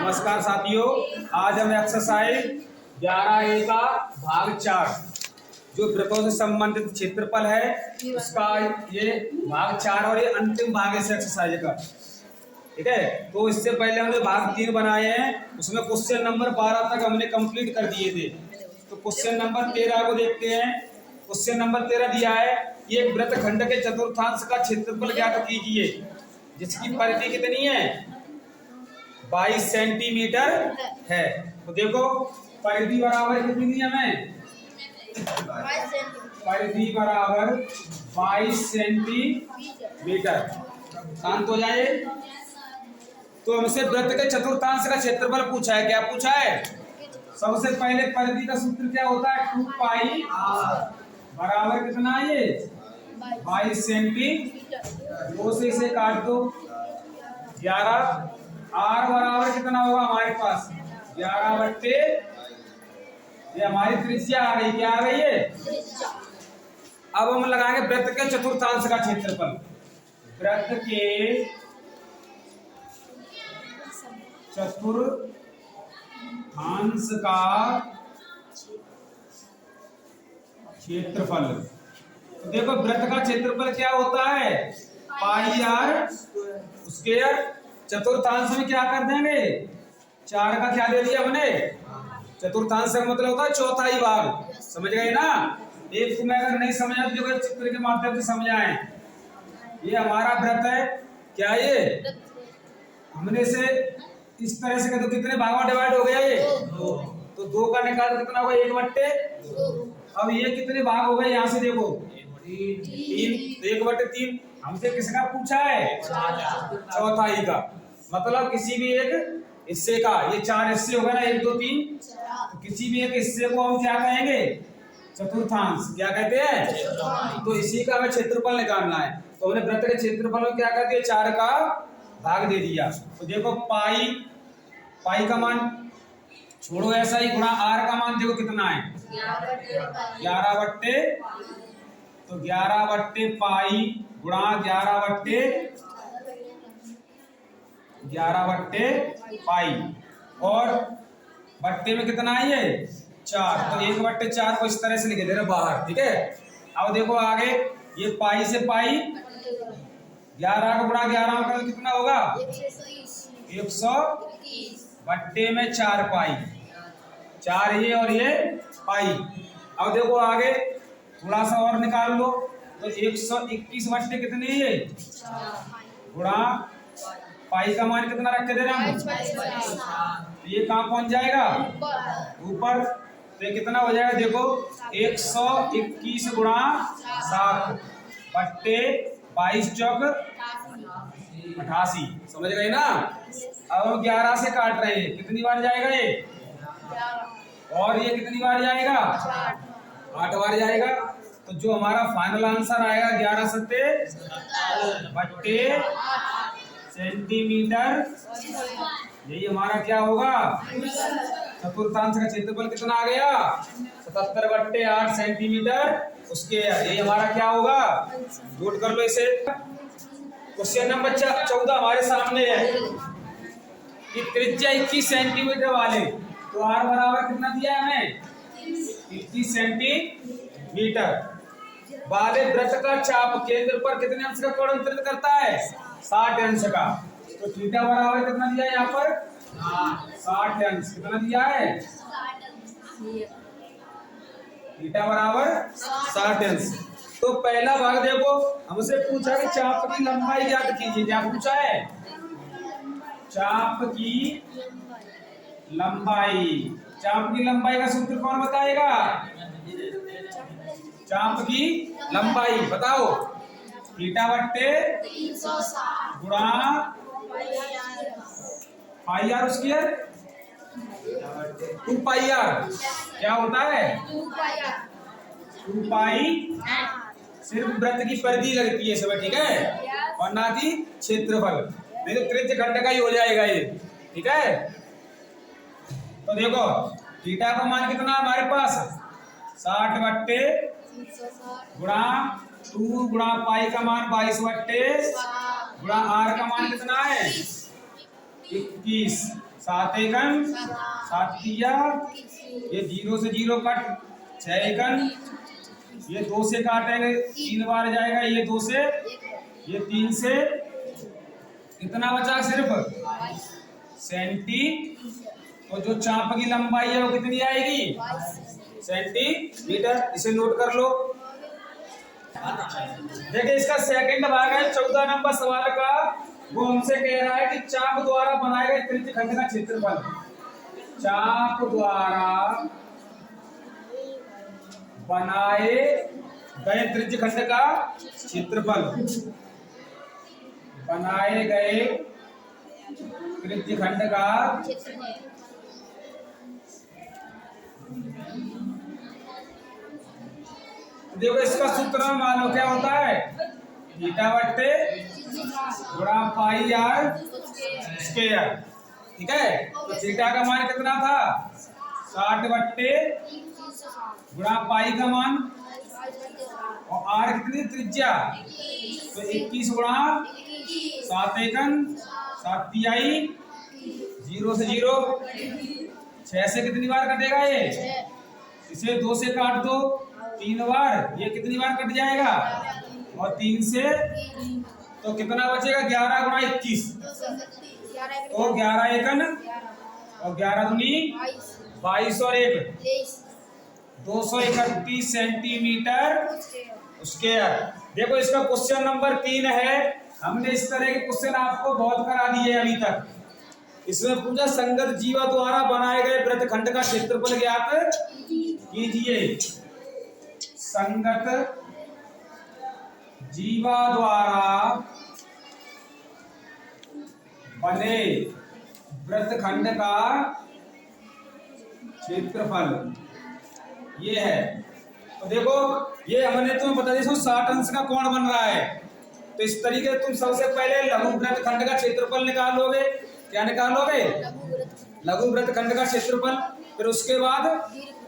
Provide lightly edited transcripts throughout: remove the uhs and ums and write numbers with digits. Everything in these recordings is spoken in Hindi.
नमस्कार साथियों, आज हम एक्सरसाइज 11A का भाग 4 जो वृत्तों से संबंधित क्षेत्रफल है उसका ये भाग 4 और ये अंतिम भाग है इस एक्सरसाइज का। ठीक है, तो इससे पहले हमने भाग 3 बनाए हैं, उसमें क्वेश्चन नंबर 12 तक हमने कंप्लीट कर दिए थे। तो क्वेश्चन नंबर 13 को देखते हैं। क्वेश्चन नंबर 13 दिया है, ये एक वृत्तखंड के चतुर्थांश का क्षेत्रफल ज्ञात कीजिए जिसकी परिधि कितनी है, 22 सेंटीमीटर है। तो देखो परिधि बराबर कितनी दी हमें, परिधि बराबर 22 सेंटीमीटर। शांत हो जाए। तो हमसे वृत्त के चतुर्थांश का क्षेत्रफल पूछा है। क्या पूछा है? सबसे पहले परिधि का सूत्र क्या होता है, 2 पाई बराबर कितना है ये 22 सेंटीमीटर। 2 से इसे काट दो 11। आर बराबर कितना होगा हमारे पास 11 बट्टे, ये हमारी त्रिज्या आ गई। क्या आ गई है? अब हम लगाएंगे वृत्त के चतुर्थांश का क्षेत्रफल। वृत्त के चतुर्थांश का क्षेत्रफल। तो देखो वृत्त का क्षेत्रफल क्या होता है, पाई आर स्क्वायर। चतुर्थांश में क्या कर देंगे, 4 का क्या दे दिया हमने, चतुर्थांश का मतलब होता है चौथाई भाग। समझ गए ना? एक तुम्हें अगर नहीं समझा तो देखो चित्र के माध्यम से समझाएं। ये हमारा वृत्त है, क्या ये हमने से इस तरह से तो कितने भागों में डिवाइड हो गया ये 2। तो 2 का निकाल कितना होगा 1 बट्टे। अब ये कितने भाग हो गए, यहाँ से देखो 3, 1 बट्टे 3। हमसे किसका पूछा है, चौथाई का। मतलब किसी भी एक हिस्से का, ये 4 हिस्से हो गए ना, 1 2 3। तो किसी भी एक हिस्से को हम क्या कहेंगे, चतुर्थांश। क्या कहते हैं? तो इसी का हमें क्षेत्रफल निकालना है। तो हमने वृत्त के क्षेत्रफल में क्या कर दिया, 4 का भाग दे दिया। तो देखो पाई का मान छोड़ो ऐसा ही, गुणा आर का मान देखो कितना है 11 बट्टे। तो 11 बट्टे पाई गुणा 11 बट्टे पाई, और बट्टे में कितना है ये 4। तो 1 बट्टे 4 को इस तरह से लिख दे रहे बाहर। ठीक है, अब देखो आगे ये पाई से पाई 11 को गुणा 11 में कितना होगा 120 बट्टे में 4 पाई, 4 ये और ये पाई। अब देखो आगे थोड़ा सा और निकाल लो, तो 121 बट्टे कितने ये गुणा पाई का मान कितना रख के दे रहा हूँ, ये कहाँ पहुंच जाएगा ऊपर। तो ये कितना हो जाएगा देखो 121 गुणा 7 बट्टे 22 चौक 88। समझ गए ना? अब हम 11 से काट रहे हैं, कितनी बार जाएगा ये, और ये कितनी बार जाएगा 8 बार जाएगा। तो जो हमारा फाइनल आंसर आएगा 11 सत्ते बट्टे सेंटीमीटर, यही हमारा क्या होगा चतुर्थांश का क्षेत्रफल। कितना आ गया 77 बट्टे 8 सेंटीमीटर उसके, यही हमारा क्या होगा। नोट कर लो इसे। क्वेश्चन नंबर 14 हमारे सामने है कि त्रिज्या 21 सेंटीमीटर वाले, तो आर बराबर कितना दिया है हमें 21 सेंटीमीटर वाले वृत्त का चाप केंद्र पर कितने अंश का कोण अंतरित करता है, 60 अंश का। तो थीटा बराबर कितना दिया है यहाँ पर 60 अंश। कितना दिया है, थीटा बराबर 60 अंश। तो पहला भाग देखो, हमसे पूछा कि चाप की लंबाई ज्ञात कीजिए। क्या पूछा है, चाप की लंबाई। चाप की लंबाई का सूत्र कौन बताएगा, चाप की लंबाई बताओ, थीटा बट्टे गुणा पाई आर स्क्वायर 2 पाई आर। क्या होता है 2 पाई, सिर्फ वृत्त की परिधि लगती है सब, ठीक है, और ना कि क्षेत्रफल, नहीं तो त्रिज्य खंड का ही हो जाएगा ये। ठीक है, तो देखो थीटा का मान कितना हमारे पास 60 बट्टे गुणा 2 गुणा पाई का मान 22 बट्टे गुणा आर का मान कितना है 21। 7 एकन 7 तिया, ये 0 से 0 कट 6 एकन, ये 2 से काटेंगे 3 बार जाएगा, ये 2 से, ये 3 से, कितना बचा सिर्फ सेंटी। तो जो चाप की लंबाई है वो कितनी आएगी सेंटीमीटर। इसे नोट कर लो। देखिए इसका सेकंड भाग है 14 नंबर सवाल का। वो हमसे कह रहा है कि चाप द्वारा बनाए गए त्रिज्यखंड का क्षेत्रफल, चाप द्वारा बनाए गए त्रिज्यखंड का क्षेत्रफल, बनाए गए त्रिज्यखंड का देखो इसका सूत्र मालूम क्या होता है, थीटा बट्टे गुणा पाई आर स्क्वायर। ठीक है, तो थीटा का मान कितना था 60 बट्टे गुणा पाई का मान, और आर कितनी त्रिज्या, तो 21 गुणा 7 एकन 7 तिहाई, 0 से 0, 6 से कितनी बार कटेगा ये, इसे 2 से काट दो 3 बार, ये कितनी बार कट जाएगा, और 3 से, तो कितना बचेगा 11 गुणा 21, तो 11 एकन और 11 दूनी 22 और 1 231 सेंटीमीटर स्क्वायर। देखो इसका क्वेश्चन नंबर 3 है। हमने इस तरह के क्वेश्चन आपको बहुत करा दिए अभी तक। इसमें पूछा संगत जीवा द्वारा बनाए गए वृत्तखंड का क्षेत्रफल ज्ञात कीजिए। संगत जीवा द्वारा बने वृत्तखंड का क्षेत्रफल ये है। तो देखो ये हमने तुम्हें बता दिया 60 अंश का कोण बन रहा है। तो इस तरीके से तुम सबसे पहले लघु वृत्तखंड का क्षेत्रफल निकालोगे। क्या निकालोगे, लघु वृत्तखंड का क्षेत्रफल। फिर उसके बाद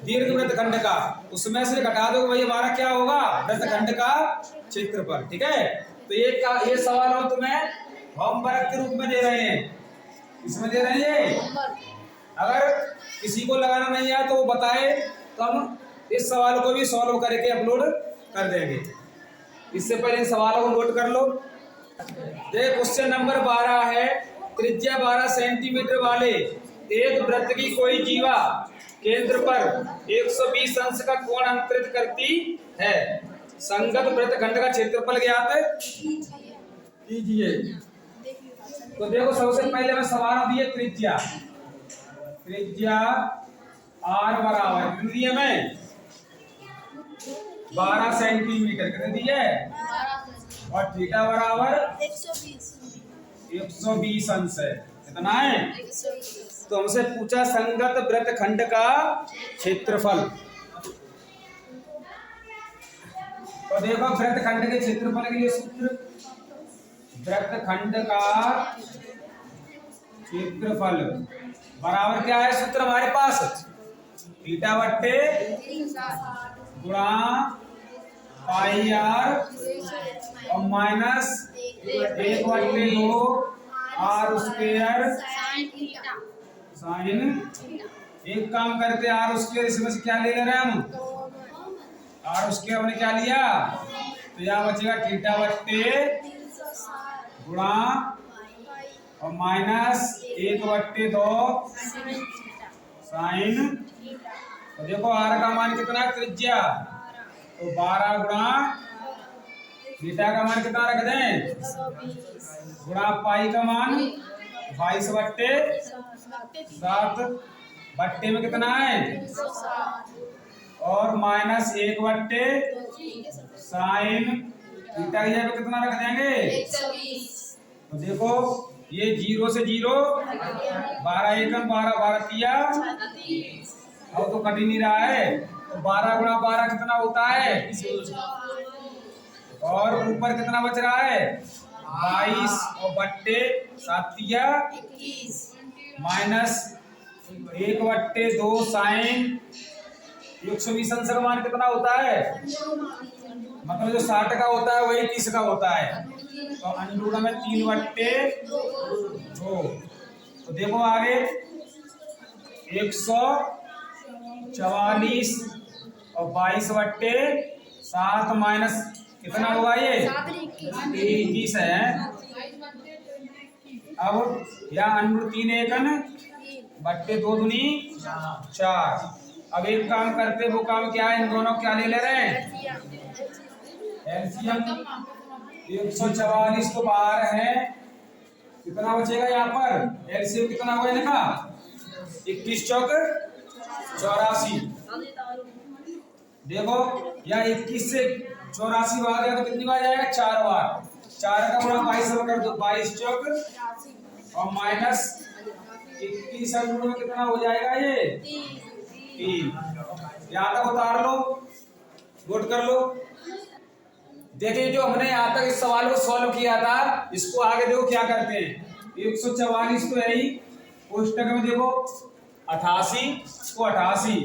दीर्घ वृत्तखंड का, उसमें से घटा दो भाई हमारा क्या होगा वृत्तखंड का क्षेत्रफल। ठीक है, तो ये सवाल हम तुम्हें होमवर्क के रूप में दे रहे हैं। इसमें दे रहे हैं, अगर किसी को लगाना नहीं आया तो वो बताए, तो हम इस सवाल को भी सॉल्व करके अपलोड कर देंगे। इससे पहले इन सवालों को नोट कर लो। देखिए क्वेश्चन नंबर 12 है, त्रिज्या 12 सेंटीमीटर वाले एक वृत्त की कोई जीवा केंद्र पर 120 अंश का कोण अंतरित करती है। संगत वृत्तखंड का क्षेत्रफल ज्ञात कीजिए। तो देखो सबसे पहले मैं सवाल दिए त्रिज्या, त्रिज्या आर बराबर कितनी दी है मैं 12 सेंटीमीटर कितनी दी है, और थीटा बराबर 120 अंश है। कितना है, तो हमसे पूछा संगत वृत्तखंड का क्षेत्रफल। तो देखो वृत्तखंड के क्षेत्रफल के लिए सूत्र, वृत्तखंड का क्षेत्रफल बराबर क्या है सूत्र हमारे पास, थीटा बट्टे गुणा पाई आर और माइनस 1/2 आर स्क्वायर साइन। एक काम करते आर स्क्वायर, इसमें से क्या ले रहे हैं हम, आर स्क्वायर हमने क्या लिया, तो यहाँ बचेगा थीटा बट्टे गुणा और माइनस 1/2 साइन। तो देखो आर का मान कितना है त्रिज्या, तो 12 गुणा थीटा का मान कितना रख दें गुणा पाई का मान 22/7 बट्टे में कितना है और माइनस 1/2 साइन। थीटा की जगह कितना रख देंगे, तो देखो ये 0 से 0, 12 एकम 12 12 तिया, अब तो कट ही नहीं रहा है, तो 12 गुणा 12 कितना होता है, और ऊपर कितना बच रहा है 22 और बट्टे 7 तिया माइनस 1/2 साइन। 120 अंश का मान कितना होता है, मतलब जो 60 का होता है वही 30 का होता है, तो अंडूड़ा में 3/2। तो देखो आगे 144 और 22/7 माइनस कितना होगा ये 21 है। अब या √3 एकन बट्टे 2 दूनी 4। अब एक काम करते, वो काम क्या है, इन दोनों क्या ले रहे हैं एलसीएम। 144 तो बाहर है, कितना बचेगा यहाँ पर एलसीएम कितना हुआ इनका 21 चौक 84। देखो या 21 से 84 बार गया तो कितनी बार जाएगा 4 बार। 4 का गुणा 22 कर दो 22 चौक और माइनस 21 में कितना हो जाएगा ये 3। यहाँ तक उतार लो, नोट कर लो। देखिए जो हमने यहाँ तक इस सवाल को सॉल्व किया था, इसको आगे देखो क्या करते हैं। 144 तो है ही, कोष्टक में देखो 88 को 88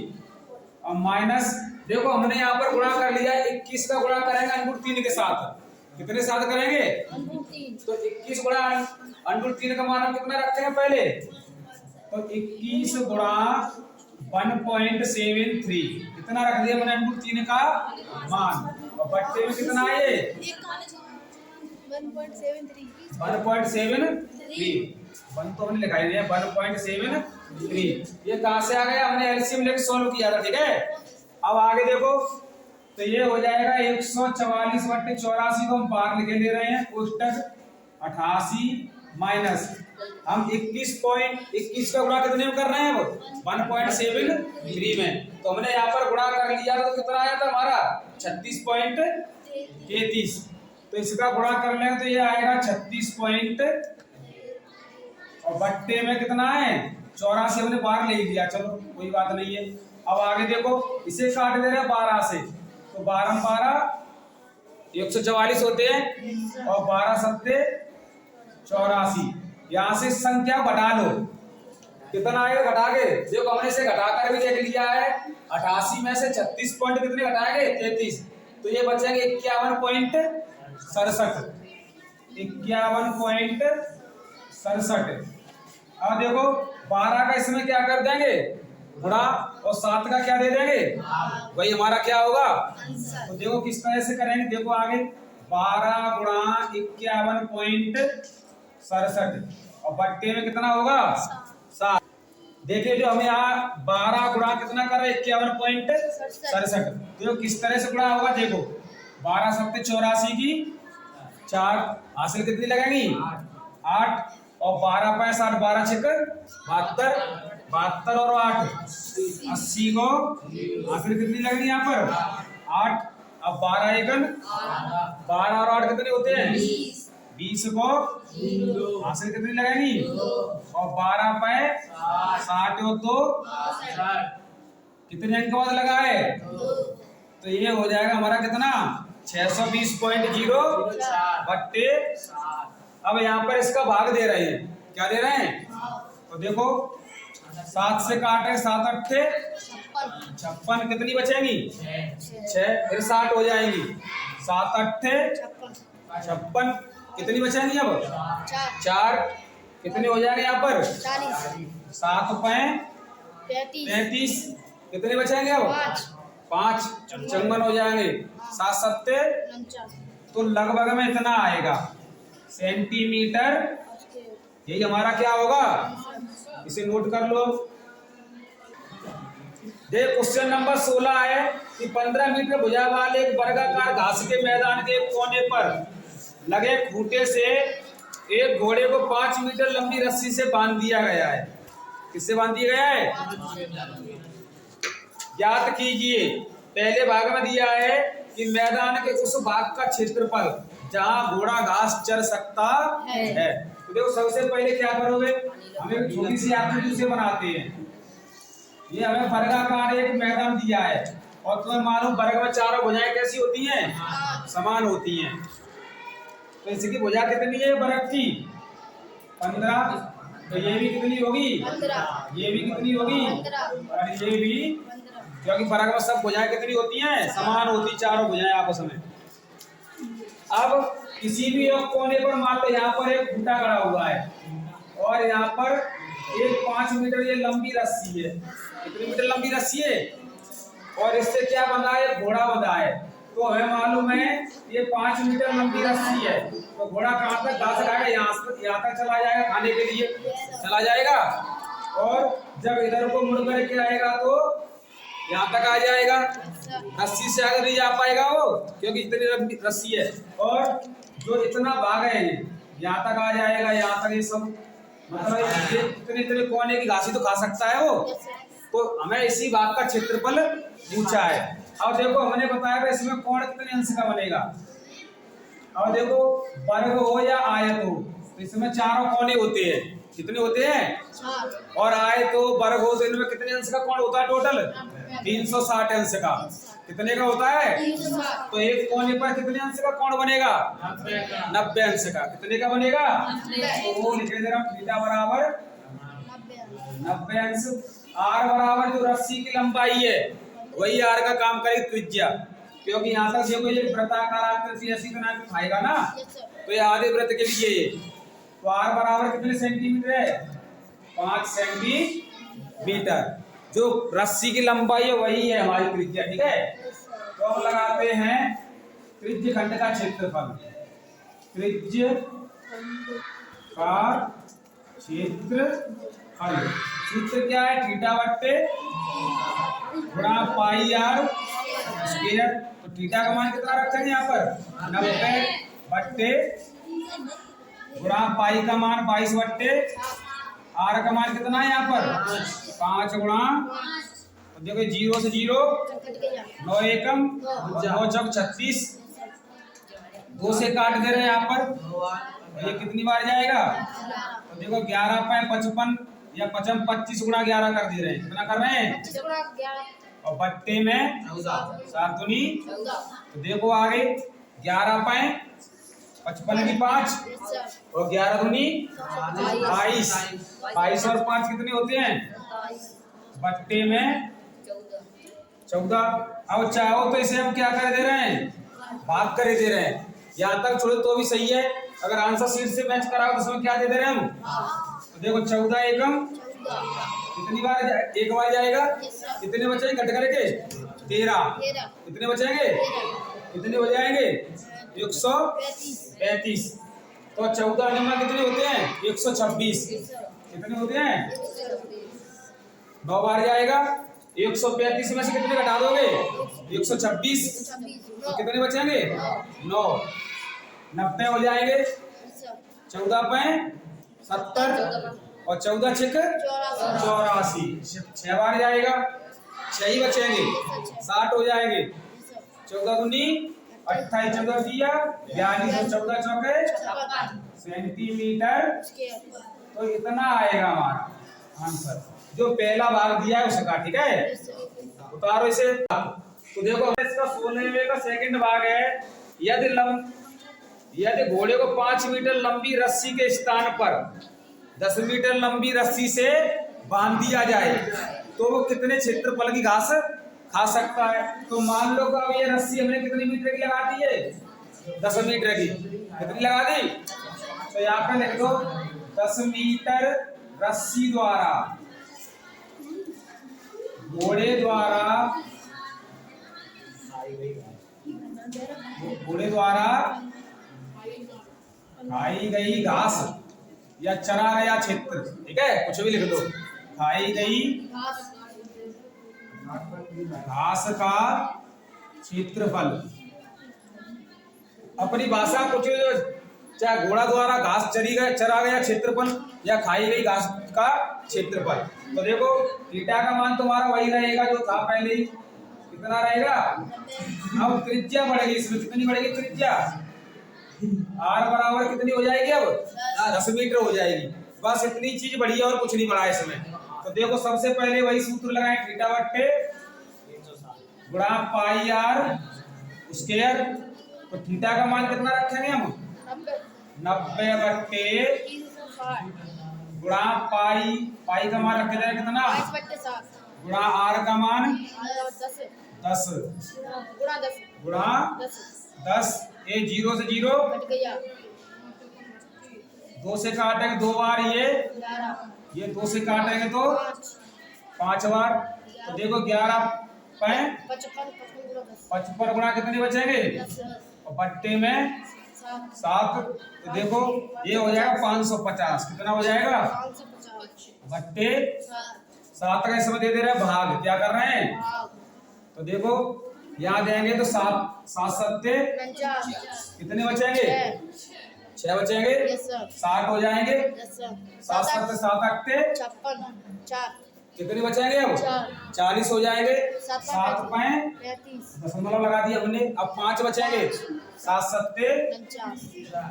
और माइनस देखो हमने यहाँ पर गुणा कर लिया। 21 का गुणा करेंगे √3 के साथ, कितने साथ करेंगे तो 21 गुणा √3 का मान हम कितना रखते हैं पहले, तो 21 गुणा 1.73 कितना रख दिया मैंने √3 का मान। और बट्टे में कितना है ये 1.73 1 तो हमने लिखा दिया 1.73। ये कहां से आ गया, हमने एलसीएम लेके सॉल्व किया था, ठीक है। अब आगे देखो तो ये हो जाएगा 144/84 को हम बाहर लिखे ले रहे हैं, कोष्टक 88 माइनस हम 21 का गुणा कितने में कर रहे हैं अब 1.73 में। तो हमने यहाँ पर गुणा कर लिया तो कितना आया था हमारा 36.33। तो इसका गुणा कर लें तो ये आएगा 36 और बट्टे में कितना है 84 हमने बाहर ले लिया, चलो कोई बात नहीं है। अब आगे देखो इसे काट दे रहे हैं 12 से, तो 12 144 होते हैं और 12 सत्ते 84। यहाँ से संख्या घटा लो, कितना आएगा घटा के देखो, हमने इसे घटाकर भी देख लिया है। 88 में से 36 पॉइंट कितने घटाएंगे 33, तो ये बचेंगे 51.67 51.67। अब देखो 12 का इसमें क्या कर देंगे गुणा और 7 का क्या दे देंगे, वही हमारा क्या होगा। तो देखो किस तरह से करेंगे, देखो आगे 12 गुणा 51.67 और बट्टे में कितना होगा 7। देखिए जो हमें यहाँ 12 गुणा कितना कर रहे हैं 51.67, देखो किस तरह से गुणा होगा। देखो 12 सत्ते 84 की 4 हासिल कितनी लगेंगी 8 और 12 5 8 12 6 72 72 और 8 80 को हासिल कितनी लगेगी यहाँ पर 8। अब 12 एकन 12 और 8 कितने होते हैं 20 को हासिल कितनी लगेगी और 12 पे 60 और 2 कितने अंक बाद लगा है, तो ये हो जाएगा हमारा कितना 620.0 बट्टे। अब यहाँ पर इसका भाग दे रहे हैं, क्या दे रहे हैं, तो देखो 7 से काटे 7 अट्ठे 56 कितनी बचेंगी 6, फिर 60 हो जाएंगी 7 अट्ठे 56 कितनी बचेंगी अब 4 कितने हो जाएंगे यहाँ पर 7 35 कितने बचेंगे अब 5 55 हो जाएंगे 7 सत्ते, तो लगभग में इतना आएगा सेंटीमीटर। यही हमारा क्या होगा, इसे नोट कर लो। देख क्वेश्चन नंबर 16 है कि 15 मीटर भुजा वाले एक वर्गाकार घास के मैदान के कोने पर लगे खूंटे से एक घोड़े को 5 मीटर लंबी रस्सी से बांध दिया गया है। किससे बांध दिया गया है, ज्ञात कीजिए। पहले भाग में दिया है कि मैदान के उस भाग का क्षेत्रफल जहां घोड़ा घास चर सकता है। तो देखो सबसे पहले क्या करोगे, हम एक छोटी सी आकृति से बनाते हैं। ये हमें वर्गाकार एक मैदान दिया है और तुम्हें मालूम वर्ग में चारों भुजाएं कैसी होती हैं, समान होती हैं। तो इसकी भुजा कितनी है वर्ग की 15, तो ये भी कितनी होगी 15, ये भी कितनी होगी और ये भी, क्योंकि वर्ग में सब भुजाएं कितनी होती हैं, समान होती चारों भुजाएं आपस में। अब किसी भी एक कोने पर मान लो यहाँ पर एक खूंटा खड़ा हुआ है और यहाँ पर एक 5 मीटर ये लंबी रस्सी है। कितनी मीटर लंबी रस्सी है? और इससे क्या बंधा है? घोड़ा बंधा है। तो हमें मालूम है ये 5 मीटर लंबी रस्सी है। तो घोड़ा कहाँ तक घास खाएगा? यहाँ तक चला जाएगा, खाने के लिए चला जाएगा। और जब इधर को मुड़ करके आएगा तो यहाँ तक आ जाएगा। रस्सी से आगे नहीं जा पाएगा वो, क्योंकि इतनी लंबी रस्सी है। और जो इतना भाग है यहाँ तक आ जाएगा। यहाँ तक ये सब मतलब इतने इतने कोने की घास ही तो खा सकता है वो। तो हमें इसी भाग का क्षेत्रफल पूछा है। अब देखो हमने बताया इसमें कोण कितने अंश का बनेगा। अब देखो वर्ग हो या आयत हो, तो इसमें चारों कोने होते हैं। कितने होते हैं? और आयत हो वर्ग हो तो इनमें कितने अंश का कोण होता है? टोटल 360 अंश का। कितने का होता है? तो एक कोने पर कितने अंश का कोण बनेगा? 90 अंश का। कितने का बनेगा? तो वो लिख दे रहा हूं, थीटा बराबर 90 अंश। आर बराबर जो रस्सी की लंबाई है वही आर का काम करेगी त्रिज्या, क्योंकि यहाँ तक देखो ये वृत्ताकार आकृति ऐसी बना के खाएगा ना, तो ये आधे वृत्त के लिए ये। तो आर बराबर कितने सेंटीमीटर है? 5 सेंटीमीटर। जो रस्सी की लंबाई है वही है हमारी त्रिज्या। ठीक है, तो हम लगाते हैं त्रिज्य खंड का क्षेत्रफल। त्रिज्य का क्षेत्रफल सूत्र क्या है? थीटा बट्टे गुणा पाई आर स्क्वायर। तो थीटा का मान कितना रखेंगे यहाँ पर? 90 बट्टे गुणा पाई का मान 22 बट्टे आर का मान कितना है यहाँ पर? 5 गुणा, देखो 0 से 0 9 एकम 9 चौक 36, 2 से काट दे रहे हैं यहाँ पर। ये कितनी बार जाएगा? तो देखो 11 पे 55 या 25 गुणा 11 कर दे रहे हैं। कितना कर रहे हैं? और बट्टे में 7 दूनी, तो देखो आगे 11 पे 55 की 5 और 11 दूनी 22। 22 और 5 कितने होते हैं? बट्टे में 14। अब चाहो तो इसे हम क्या कर दे रहे हैं? भाग कर दे रहे हैं। यहाँ तक छोड़ो तो भी सही है। अगर आंसर शीट से मैच कराओ तो इसमें क्या दे रहे हैं हम? तो देखो 14 एकम कितनी बार एक बार जाएगा? कितने बचेंगे घट करके? 13। कितने बचेंगे? कितने हो जाएंगे? 135। तो 14 नंबर कितने होते हैं? 126। कितने होते हैं? 9 बार जाएगा। 135 में से कितने घटा दोगे? 126। तो कितने बचेंगे? 9। 90 हो जाएंगे। 14 पे 70 और 14 छिक 84। 6 बार जाएगा। 6 ही बचेंगे। 60 हो जाएंगे। 14 दूनी 28, 14 दिया 42, 14 चौके सेंटीमीटर। तो इतना आएगा हमारा आंसर, जो पहला भाग दिया है उसका। ठीक है, उतारो इसे। तो देखो इसका 16वें का सेकंड भाग है। यदि घोड़े को 5 मीटर लंबी रस्सी के स्थान पर 10 मीटर लंबी रस्सी से बांध दिया जाए तो वो कितने क्षेत्रफल की घास खा सकता है? तो मान लो अब ये रस्सी हमने कितनी मीटर की लगा दी है? 10 मीटर की। कितनी लगा दी? तो यहाँ पे लिख दो 10 मीटर रस्सी द्वारा घोड़े द्वारा खाई गई घास या चरा गया क्षेत्र। ठीक है, कुछ भी लिख दो। खाई गई घास का क्षेत्रफल। अपनी भाषा कुछ, चाहे घोड़ा द्वारा घास चरा गया क्षेत्रफल या खाई गई घास का क्षेत्रफल। तो देखो थीटा का मान तुम्हारा वही रहेगा जो था पहले ही। कितना रहेगा? अब त्रिज्या बढ़ेगी इसमें। कितनी बढ़ेगी त्रिज्या? आर बराबर कितनी हो जाएगी? अब 10 मीटर हो जाएगी। बस इतनी चीज बढ़ी है और कुछ नहीं बढ़ा इसमें। तो देखो सबसे पहले वही सूत्र लगाएं, थीटा बट्टे गुणा पाई आर स्क्वायर। तो थीटा का मान कितना रखेंगे हम? 90 बट्टे गुणा पाई का मान रखे जाए कितना? गुणा आर का मान 10 गुणा 10। ये 0 से 0 2 से काटेंगे 2 बार, ये 2 से काटेंगे तो 5 बार। तो देखो 11 पैं 55 गुणा कितने बचेंगे, और बट्टे में 7। तो देखो ये हो जाएगा 550। कितना हो जाएगा, बट्टे 7 का इसमें दे रहे हैं भाग, क्या कर रहे हैं। तो देखो यहाँ देंगे तो 7 सत्ते कितने बचेंगे, 6 बचेंगे, 60 हो जाएंगे। 7 सत्ते 7 अट्टे 56 कितने बचेंगे, अब 40 हो जाएंगे। 7 पैं दशमलव लगा दिया हमने, अब 5 बचेंगे। 7 सत्ते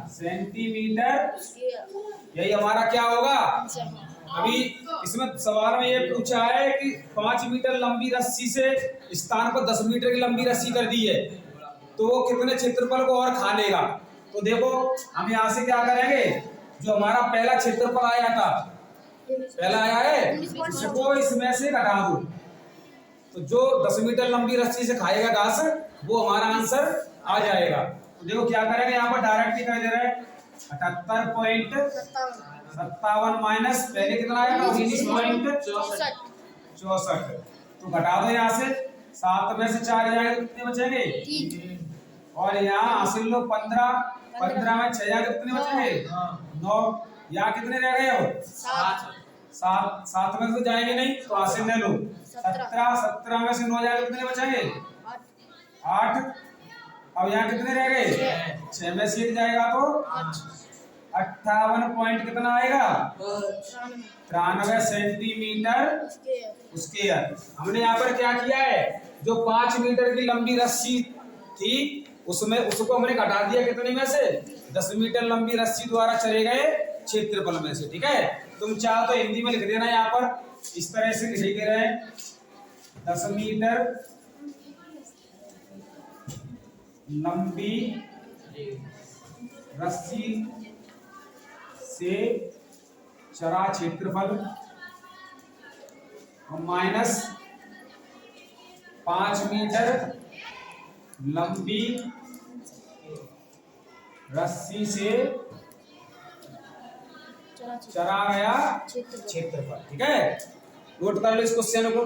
सेंटीमीटर, यही हमारा क्या होगा। अभी इसमें सवाल में ये पूछा है कि 5 मीटर लंबी रस्सी से स्थान पर 10 मीटर की लंबी रस्सी कर दी है, तो वो कितने क्षेत्रफल को और खा लेगा। तो देखो हम यहाँ से क्या करेंगे, जो हमारा पहला क्षेत्रफल आया था, पहला आया है, इसको इसमें से घटा दो। तो जो 10 मीटर लंबी रस्सी से खाएगा घास, वो हमारा आंसर आ जाएगा। तो देखो क्या करेंगे, यहाँ पर डायरेक्ट ही कर दे रहे हैं 78.57 माइनस पहले कितना आएगा 19.64। तो घटा दो यहाँ से, 7 में से 4 जाएगा तो कितने बचेंगे, 3। और यहाँ हासिल लो 15 में 6 जाएगा कितने बचेंगे, 9। यहाँ कितने रह गए हो, 7 में से जाएंगे नहीं तो हासिल ले लो 17 में से 9 जाएगा कितने बचेंगे, 8। अब यहाँ कितने रह गए, 6 में से 1 जाएगा तो 58 पॉइंट कितना आएगा, 93 सेंटीमीटर स्क्वायर। हमने यहाँ पर क्या किया है, जो 5 मीटर की लंबी रस्सी थी उसमें उसको हमने घटा दिया कितने में से, 10 मीटर लंबी रस्सी द्वारा चले गए क्षेत्रफल में से। ठीक है, तुम चाहो तो हिंदी में लिख देना, यहाँ पर इस तरह से लिख रहे हैं 10 मीटर लंबी रस्सी से चरा क्षेत्रफल माइनस 5 मीटर लंबी रस्सी से चरा गया क्षेत्रफल। ठीक है, नोट कर लो इस क्वेश्चन को।